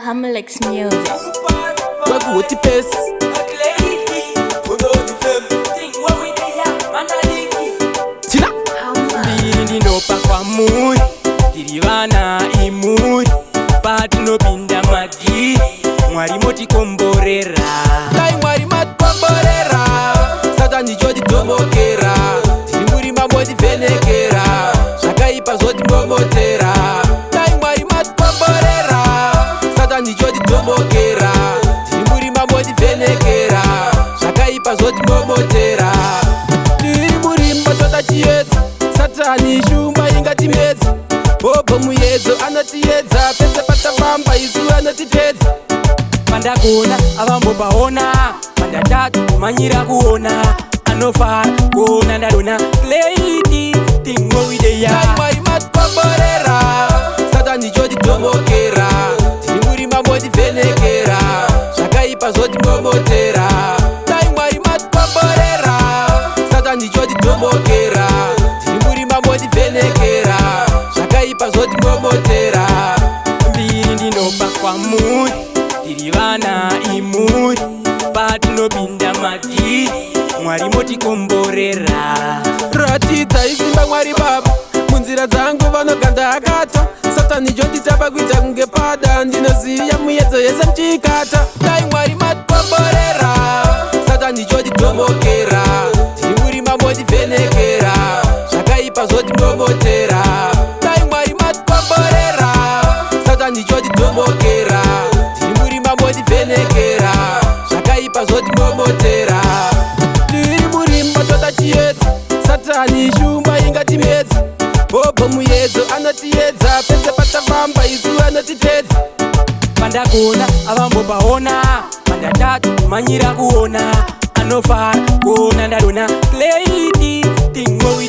Hamlex Music. What the face? Tina ndinopa kwamuri tiri vana imuri patinopinda magi mwari motikomborera dai mwari matikomborera satani choditobokera tiri muri mamotivhenekera zvakaipa zvotimbomotera dai mwari matikomborera satani choditobokera tiri muri mamotivhenekera zvakaipa zvotimbomotera tiri murimba toda chiedza satani shumba ingatimedza bhobho muyedzo anotiedza pese patafamba isu anotitedza pandagona avambopaona pandatatu kumanyira kuona anofara kuona ndadona kleidi tingowideya mwari matikomborera satani choditobokera tiri muri mamotivhenekera zvakaipa zvotimbomotera dai mwari matikomborera satani choditobokera tiri muri mamotivhenekera zvakaipa zvotimbomotera mbiri ndinopa kwamuri tiri vana imuri patinopinda magi mwari motikomborera ratidza isimba mwari baba munzira dzangu vanoganda akata satani jonditapa kuita kunge pada ndinoziya muyedzo yese mchikata dai mwari matikomborera satani jonditobokera tiri muri mamotivhenekera zvakaipa zvotimbomotera dai mwari matikomborera satani jonditobokera tiri muri mamotivhenekera zvakaipa zvotimbomotera tiri murimba toda chiedza satani shumba ingatimedza bhobho muyedzo anotiedza pese patafamba isu anotitedza pandagona avambopaona pandatatu kumanyira kuona anofara kuona ndadona kleidi tingowi